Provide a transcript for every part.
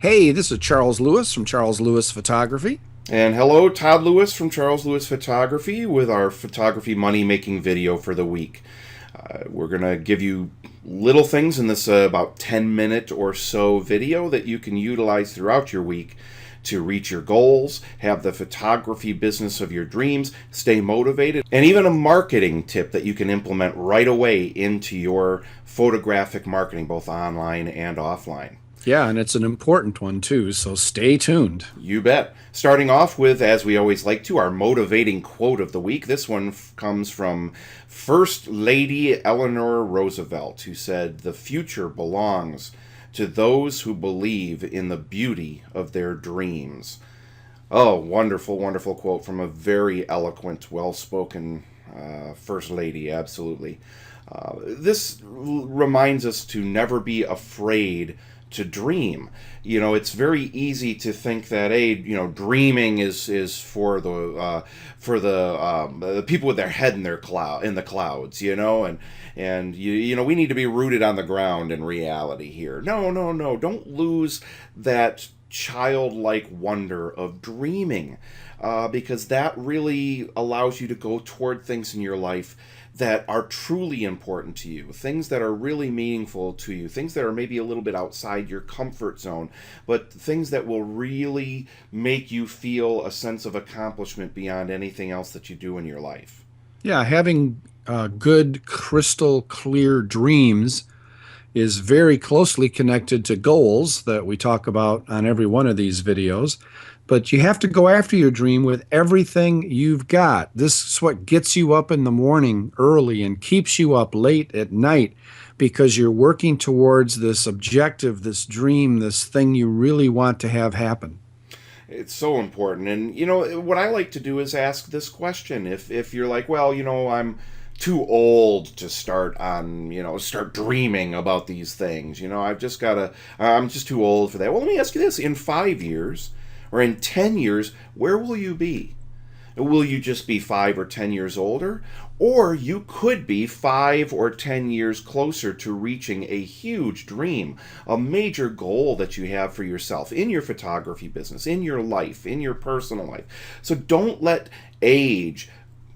Hey, this is Charles Lewis from Charles Lewis Photography. And hello, Todd Lewis from Charles Lewis Photography with our photography money making video for the week. We're going to give you little things in this about 10-minute or so video that you can utilize throughout your week to reach your goals, have the photography business of your dreams, stay motivated, and even a marketing tip that you can implement right away into your photographic marketing, both online and offline. Yeah, and it's an important one too, so stay tuned. You bet. Starting off with, as we always like to, our motivating quote of the week. This one comes from First Lady Eleanor Roosevelt, who said, "The future belongs to those who believe in the beauty of their dreams." Oh, wonderful, wonderful quote from a very eloquent, well-spoken First Lady, absolutely. This reminds us to never be afraid to dream. You know, it's very easy to think that, hey, dreaming is for the people with their head in the clouds, and we need to be rooted on the ground in reality here. No, no, no. Don't lose that childlike wonder of dreaming, because that really allows you to go toward things in your life that are truly important to you, things that are really meaningful to you, things that are maybe a little bit outside your comfort zone, but things that will really make you feel a sense of accomplishment beyond anything else that you do in your life. Yeah, having good, crystal clear dreams is very closely connected to goals that we talk about on every one of these videos. But you have to go after your dream with everything you've got. This is what gets you up in the morning early and keeps you up late at night, because you're working towards this objective, this dream, this thing you really want to have happen. It's so important. And, what I like to do is ask this question. If you're like, well, I'm too old to start dreaming about these things. I'm just too old for that. Well, let me ask you this. In 5 years or in 10 years, where will you be? Will you just be 5 or 10 years older? Or you could be 5 or 10 years closer to reaching a huge dream, a major goal that you have for yourself in your photography business, in your life, in your personal life. So don't let age,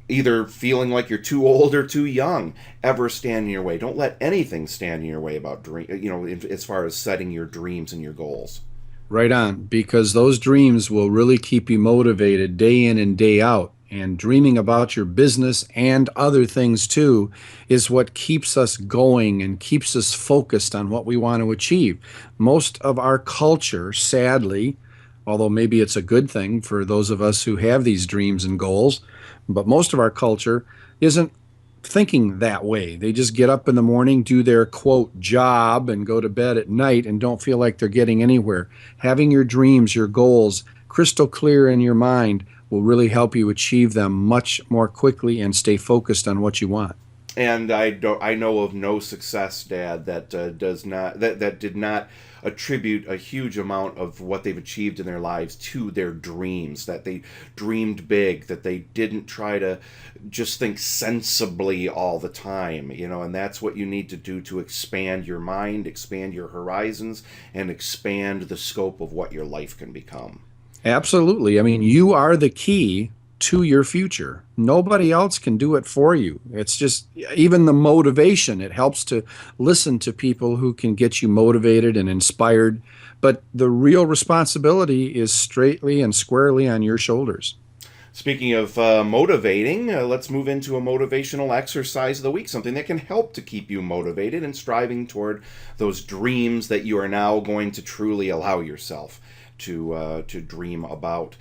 either feeling like you're too old or too young, ever stand in your way. Don't let anything stand in your way about as far as setting your dreams and your goals. Right on, because those dreams will really keep you motivated day in and day out. And dreaming about your business and other things too is what keeps us going and keeps us focused on what we want to achieve. Most of our culture, sadly, although maybe it's a good thing for those of us who have these dreams and goals, but most of our culture isn't thinking that way. They just get up in the morning, do their quote job, and go to bed at night and don't feel like they're getting anywhere. Having your dreams, your goals crystal clear in your mind will really help you achieve them much more quickly and stay focused on what you want. And I know of no success, Dad, that did not attribute a huge amount of what they've achieved in their lives to their dreams, that they dreamed big, that they didn't try to just think sensibly all the time, and that's what you need to do to expand your mind, expand your horizons, and expand the scope of what your life can become. Absolutely. I mean, you are the key to your future. Nobody else can do it for you. It's just even the motivation. It helps to listen to people who can get you motivated and inspired. But the real responsibility is straightly and squarely on your shoulders. Speaking of motivating, let's move into a motivational exercise of the week, something that can help to keep you motivated and striving toward those dreams that you are now going to truly allow yourself to dream about.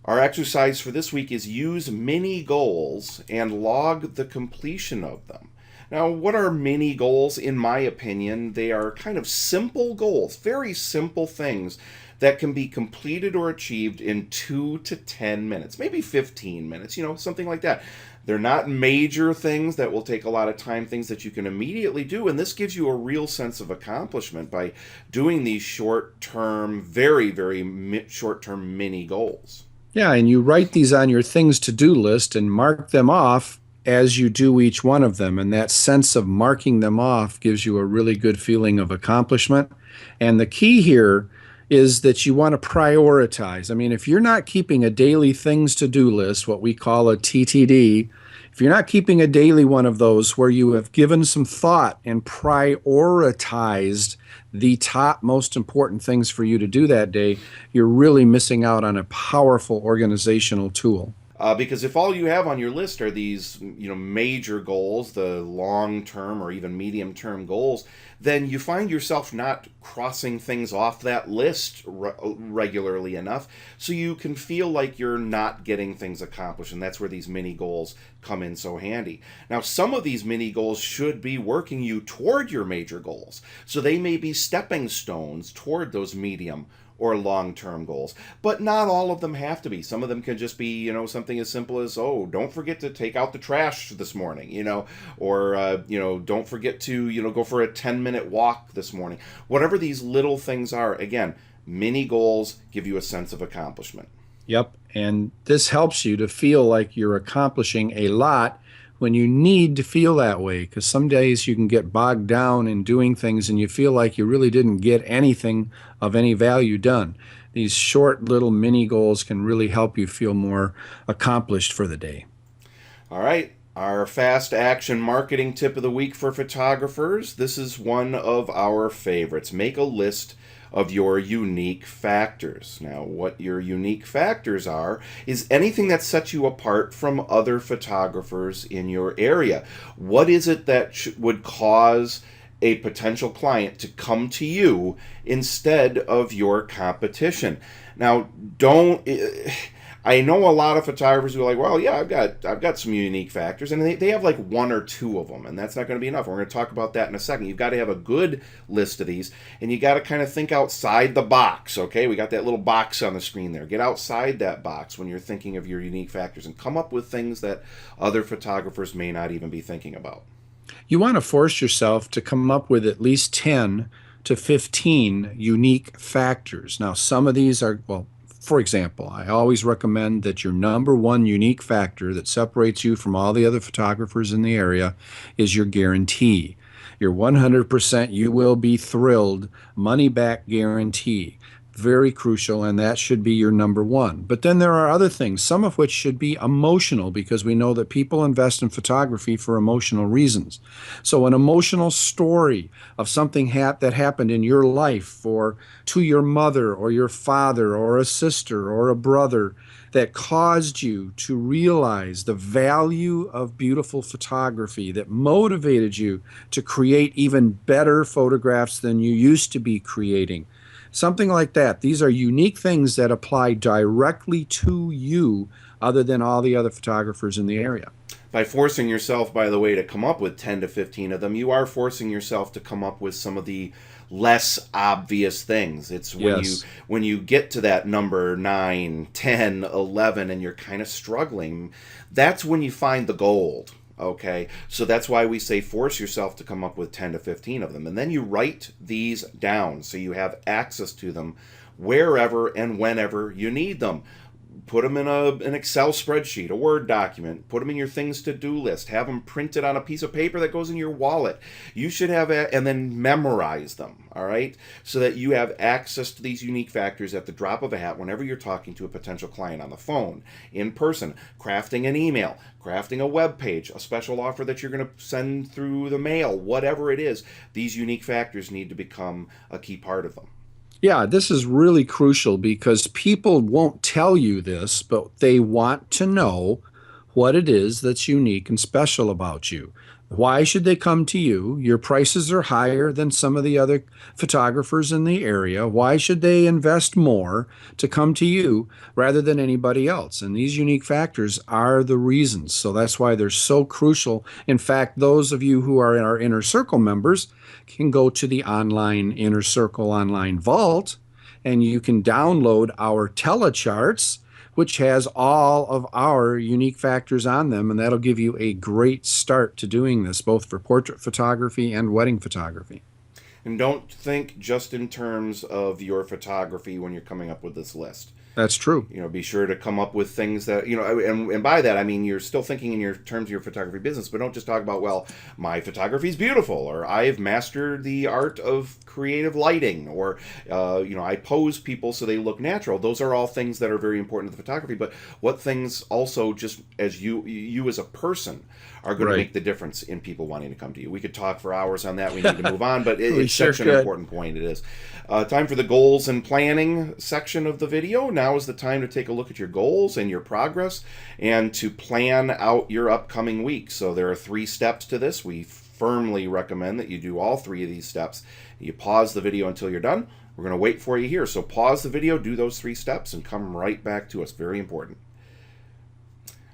Our exercise for this week is use mini goals and log the completion of them. Now, what are mini goals? In my opinion, they are kind of simple goals, very simple things that can be completed or achieved in 2 to 10 minutes, maybe 15 minutes, something like that. They're not major things that will take a lot of time, things that you can immediately do, and this gives you a real sense of accomplishment by doing these short-term, very, very short-term mini goals. Yeah, and you write these on your things to do list and mark them off as you do each one of them. And that sense of marking them off gives you a really good feeling of accomplishment. And the key here is that you want to prioritize. I mean, if you're not keeping a daily things to do list, what we call a TTD, if you're not keeping a daily one of those where you have given some thought and prioritized the top most important things for you to do that day, you're really missing out on a powerful organizational tool. Because if all you have on your list are these, major goals, the long-term or even medium-term goals, then you find yourself not crossing things off that list regularly enough, so you can feel like you're not getting things accomplished, and that's where these mini goals come in so handy. Now, some of these mini goals should be working you toward your major goals, so they may be stepping stones toward those medium or long-term goals, but not all of them have to be. Some of them can just be, something as simple as, oh, don't forget to take out the trash this morning, or don't forget to, go for a 10-minute walk this morning. Whatever these little things are, again, mini goals give you a sense of accomplishment. Yep. And this helps you to feel like you're accomplishing a lot when you need to feel that way. Because some days you can get bogged down in doing things and you feel like you really didn't get anything of any value done. These short little mini goals can really help you feel more accomplished for the day. All right. Our fast action marketing tip of the week for photographers. This is one of our favorites. Make a list of your unique factors. Now, what your unique factors are is anything that sets you apart from other photographers in your area. What is it that would cause a potential client to come to you instead of your competition? Now, don't. I know a lot of photographers who are like, well, yeah, I've got some unique factors, and they have like one or two of them, and that's not going to be enough. We're going to talk about that in a second. You've got to have a good list of these, and you got to kind of think outside the box. Okay, we got that little box on the screen there. Get outside that box when you're thinking of your unique factors, and come up with things that other photographers may not even be thinking about. You want to force yourself to come up with at least 10 to 15 unique factors. Now, some of these are, well, for example, I always recommend that your number one unique factor that separates you from all the other photographers in the area is your guarantee. Your 100% you will be thrilled money back guarantee. Very crucial, and that should be your number one. But then there are other things, some of which should be emotional because we know that people invest in photography for emotional reasons. So, an emotional story of something that happened in your life or to your mother or your father or a sister or a brother that caused you to realize the value of beautiful photography, that motivated you to create even better photographs than you used to be creating. Something like that. These are unique things that apply directly to you other than all the other photographers in the area. By forcing yourself, by the way, to come up with 10 to 15 of them, you are forcing yourself to come up with some of the less obvious things. It's Yes. when you get to that number 9, 10, 11, and you're kind of struggling, that's when you find the gold. Okay, so that's why we say force yourself to come up with 10 to 15 of them. And then you write these down so you have access to them wherever and whenever you need them. Put them in an Excel spreadsheet, a Word document. Put them in your things to do list. Have them printed on a piece of paper that goes in your wallet. You should have and then memorize them, all right? So that you have access to these unique factors at the drop of a hat whenever you're talking to a potential client on the phone, in person, crafting an email, crafting a web page, a special offer that you're going to send through the mail, whatever it is. These unique factors need to become a key part of them. Yeah, this is really crucial because people won't tell you this, but they want to know what it is that's unique and special about you. Why should they come to you? Your prices are higher than some of the other photographers in the area. Why should they invest more to come to you rather than anybody else? And these unique factors are the reasons. So that's why they're so crucial. In fact, those of you who are in our inner circle members can go to the online inner circle online vault and you can download our telecharts which has all of our unique factors on them, and that'll give you a great start to doing this, both for portrait photography and wedding photography. And don't think just in terms of your photography when you're coming up with this list. That's true. Be sure to come up with things that, and by that I mean you're still thinking in your terms of your photography business, but don't just talk about, well, my photography is beautiful, or I've mastered the art of creative lighting, or I pose people so they look natural. Those are all things that are very important to the photography, but what things also, just as you as a person, are going to Right. make the difference in people wanting to come to you. We could talk for hours on that. We need to move on, but We it's sure such an could. important point. It is. Time for the goals and planning section of the video. Now is the time to take a look at your goals and your progress and to plan out your upcoming week. So there are 3 steps to this. We firmly recommend that you do all 3 of these steps. You pause the video until you're done. We're going to wait for you here. So pause the video, do those 3 steps, and come right back to us. Very important.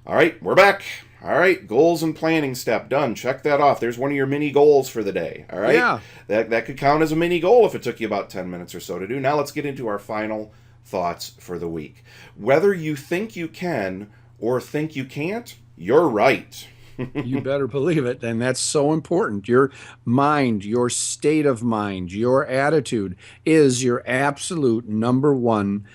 All right, we're back. All right, goals and planning step done. Check that off. There's one of your mini goals for the day. All right, Yeah. that could count as a mini goal if it took you about 10 minutes or so to do. Now let's get into our final thoughts for the week. Whether you think you can or think you can't, you're right. You better believe it. And that's so important. Your mind, your state of mind, your attitude is your absolute number one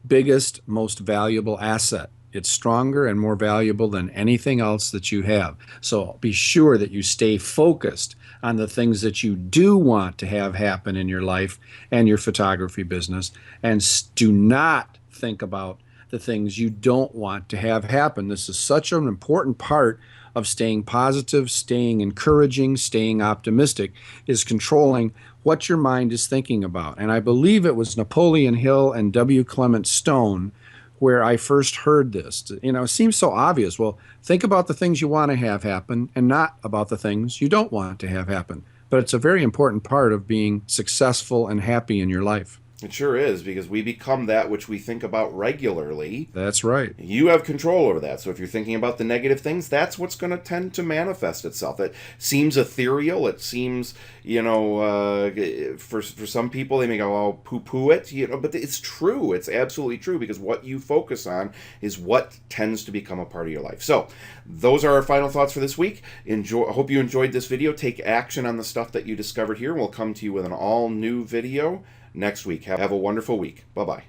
biggest, most valuable asset. It's stronger and more valuable than anything else that you have. So be sure that you stay focused on the things that you do want to have happen in your life and your photography business, and do not think about the things you don't want to have happen. This is such an important part of staying positive, staying encouraging, staying optimistic, is controlling what your mind is thinking about. And I believe it was Napoleon Hill and W. Clement Stone where I first heard this. It seems so obvious. Well, think about the things you want to have happen and not about the things you don't want to have happen. But it's a very important part of being successful and happy in your life. It sure is, because we become that which we think about regularly. That's right. You have control over that. So if you're thinking about the negative things, that's what's going to tend to manifest itself. It seems ethereal. It seems, for some people, they may go, oh, poo-poo it, but it's true. It's absolutely true, because what you focus on is what tends to become a part of your life. So those are our final thoughts for this week. I hope you enjoyed this video. Take action on the stuff that you discovered here. We'll come to you with an all-new video next week. Have a wonderful week. Bye-bye.